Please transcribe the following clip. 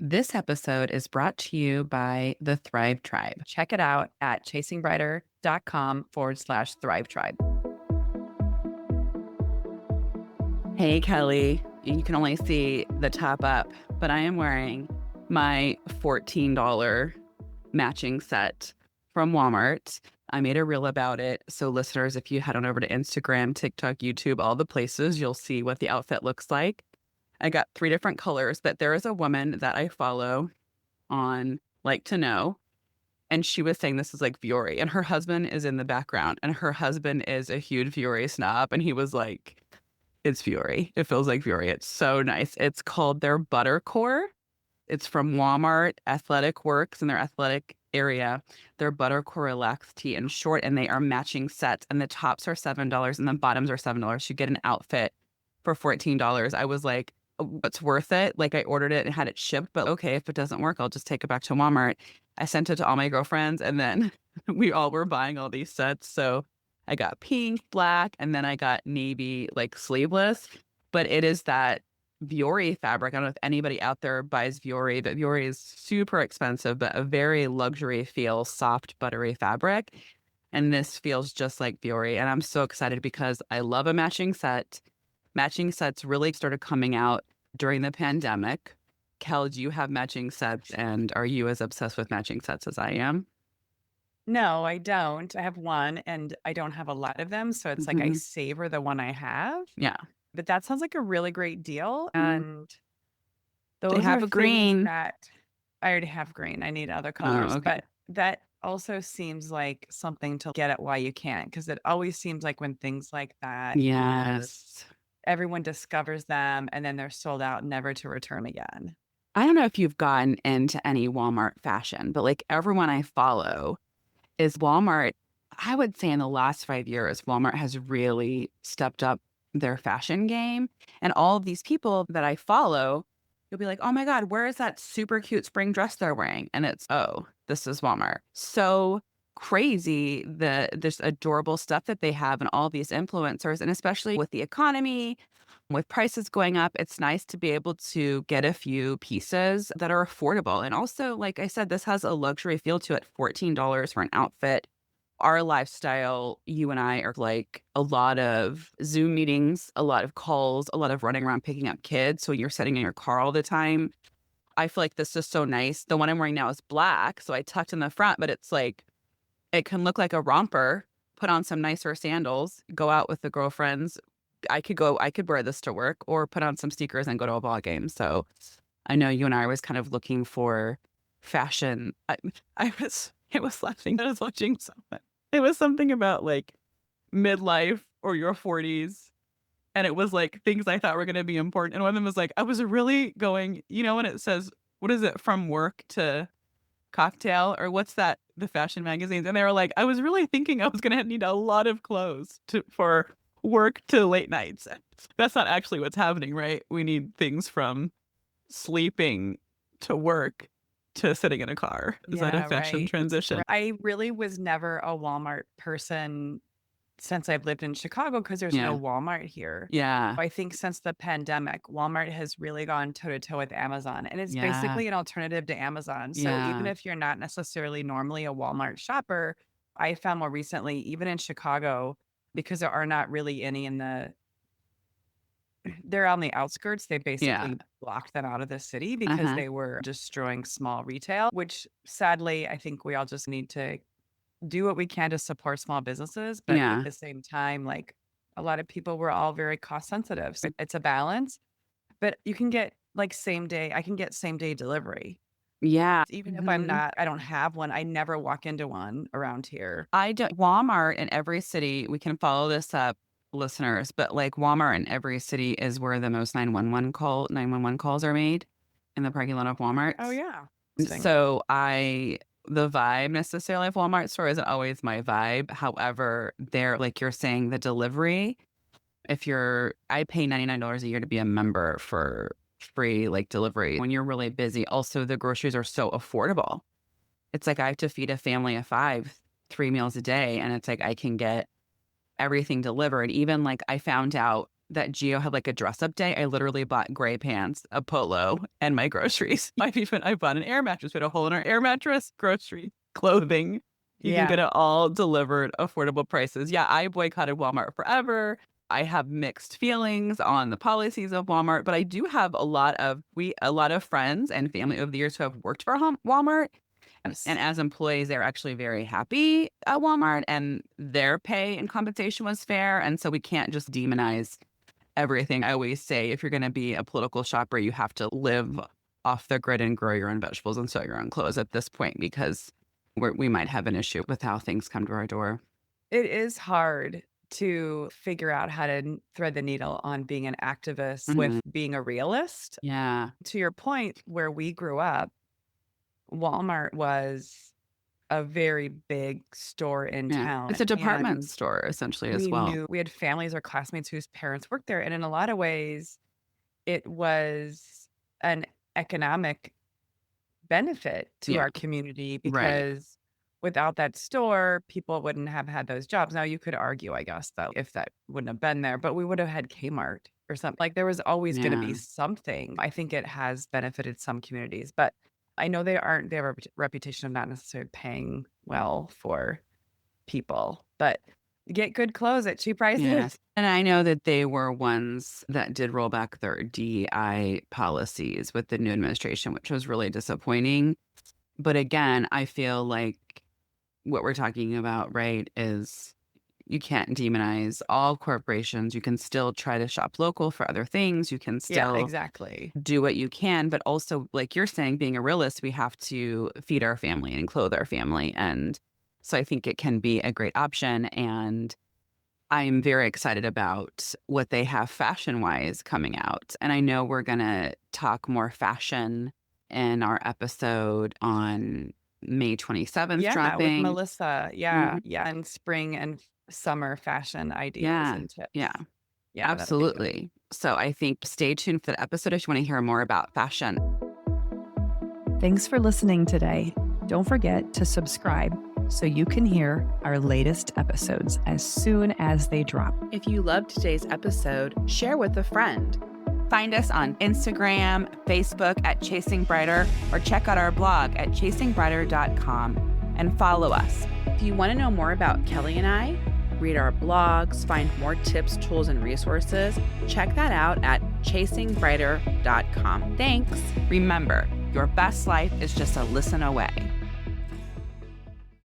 This episode is brought to you by the Thrive Tribe. Check it out at chasingbrighter.com/Thrive Tribe. Hey, Kelly. You can only see the top up, but I am wearing my $14 matching set from Walmart. I made a reel about it. So listeners, if you head on over to Instagram, TikTok, YouTube, all the places, you'll see what the outfit looks like. I got 3 different colors, but there is a woman that I follow on Like to Know, and she was saying this is like Vuori, and her husband is in the background, and her husband is a huge Vuori snob, and he was like, it's Vuori. It feels like Vuori. It's so nice. It's called their Buttercore. It's from Walmart Athletic Works in their athletic area. Their Buttercore Relax Tee and short, and they are matching sets, and the tops are $7 and the bottoms are $7. You get an outfit for $14. I was like, it's worth it. Like I ordered it and had it shipped, but okay, if it doesn't work, I'll just take it back to Walmart. I sent it to all my girlfriends and then we all were buying all these sets. So I got pink, black, and then I got navy, like sleeveless, but it is that Vuori fabric. I don't know if anybody out there buys Vuori, but Vuori is super expensive, but a very luxury feel, soft, buttery fabric. And this feels just like Vuori. And I'm so excited because I love a matching set. Matching sets really started coming out during the pandemic. Kel, do you have matching sets, and are you as obsessed with matching sets as I am? No, I don't. I have one and I don't have a lot of them. So it's like I Hmm. savor the one I have. Yeah. But that sounds like a really great deal. Mm. And They those are have a things green. that I already have green. I need other Oh, colors. okay. But that also seems like something to get it while you can. Because it always seems like when things like that, Yes. everyone discovers them and then they're sold out, never to return again. I don't know if you've gotten into any Walmart fashion, but like everyone I follow is Walmart. I would say in the last 5 years, Walmart has really stepped up their fashion game. And all of these people that I follow, you'll be like, oh my God, where is that super cute spring dress they're wearing? And it's, oh, this is Walmart. So crazy this adorable stuff that they have and all these influencers. And especially with the economy, with prices going up, it's nice to be able to get a few pieces that are affordable. And also, like I said, this has a luxury feel to it. $14 for an outfit. Our lifestyle, you and I, are like a lot of Zoom meetings, a lot of calls, a lot of running around picking up kids. So you're sitting in your car all the time. I feel like this is so nice. The one I'm wearing now is black. So I tucked in the front, but it's like, it can look like a romper, put on some nicer sandals, go out with the girlfriends. I could wear this to work or put on some sneakers and go to a ball game. So I know you and I was kind of looking for fashion. It was laughing. I was watching something. It was something about like midlife or your 40s. And it was like things I thought were going to be important. And one of them was like, I was really going, when it says, what is it, from work to cocktail, or what's that, the fashion magazines? And they were like, I was really thinking I was going to need a lot of clothes for work to late nights. That's not actually what's happening, right? We need things from sleeping to work to sitting in a car. Is that a Yeah, fashion right. transition? I really was never a Walmart person since I've lived in Chicago because there's Yeah. no Walmart here. Yeah. I think since the pandemic, Walmart has really gone toe to toe with Amazon, and it's Yeah. basically an alternative to Amazon. So even Yeah. if you're not necessarily normally a Walmart shopper, I found more recently, even in Chicago, because there are not really any they're on the outskirts. They Yeah. basically blocked them out of the city because Uh-huh. they were destroying small retail, which sadly, I think we all just need to do what we can to support small businesses. But at Yeah. the same time, like a lot of people were all very cost sensitive. So it's a balance, but you can get like same day, I can get same day delivery. Yeah. Even if Mhm. I don't have one, I never walk into one around here. I don't Walmart in every city, we can follow this up, listeners, but like Walmart in every city is where the most 911 calls are made in the parking lot of Oh Walmarts. yeah. Interesting. So the vibe necessarily of Walmart store isn't always my vibe. However, they're like you're saying, the delivery, I pay $99 a year to be a member for free like delivery when you're really busy. Also, the groceries are so affordable. It's like I have to feed a family of 5, 3 meals a day, and it's like I can get everything delivered. Even like I found out that Geo had like a dress up day, I literally bought gray pants, a polo, and my groceries. I bought an air mattress. We had a hole in our air mattress, groceries, clothing. You can Yeah. get it all delivered, affordable prices. Yeah, I boycotted Walmart forever. I have mixed feelings on the policies of Walmart, but I do have a lot of friends and family over the years who have worked for Walmart. And Yes. as employees, they're actually very happy at Walmart and their pay and compensation was fair. And so we can't just demonize everything. I always say if you're going to be a political shopper, you have to live off the grid and grow your own vegetables and sew your own clothes at this point because we might have an issue with how things come to our door. It is hard to figure out how to thread the needle on being an activist with Mhm. being a realist. Yeah. To your point, where we grew up, Walmart was a very big store in Yeah. town, It's a department and store essentially as we well. knew we had families or classmates whose parents worked there, and in a lot of ways, it was an economic benefit to Yeah. our community Right. because without that store, people wouldn't have had those jobs. Now, you could argue, I guess, though, if that wouldn't have been there, but we would have had Kmart or something. Like there was always going to be Yeah. something. I think it has benefited some communities, but I know they have a reputation of not necessarily paying well for people, but get good clothes at cheap Yeah. prices. And I know that they were ones that did roll back their DI policies with the new administration, which was really disappointing. But again, I feel like what we're talking about, right, is you can't demonize all corporations. You can still try to shop local for other things. You can Yeah, still exactly. do what you can, but also, like you're saying, being a realist, we have to feed our family and clothe our family. And so I think it can be a great option. And I'm very excited about what they have fashion wise coming out. And I know we're going to talk more fashion in our episode on May 27th Yeah, with dropping. Melissa. Yeah, Mhm. yeah, and spring and summer fashion ideas Yeah. and Yeah. tips. Yeah, that'll be good. Absolutely. So I think stay tuned for that episode if you want to hear more about fashion. Thanks for listening today. Don't forget to subscribe so you can hear our latest episodes as soon as they drop. If you loved today's episode, share with a friend. Find us on Instagram, Facebook at Chasing Brighter, or check out our blog at chasingbrighter.com and follow us. If you want to know more about Kelly and I, read our blogs, find more tips, tools, and resources, check that out at chasingbrighter.com. Thanks. Remember, your best life is just a listen away.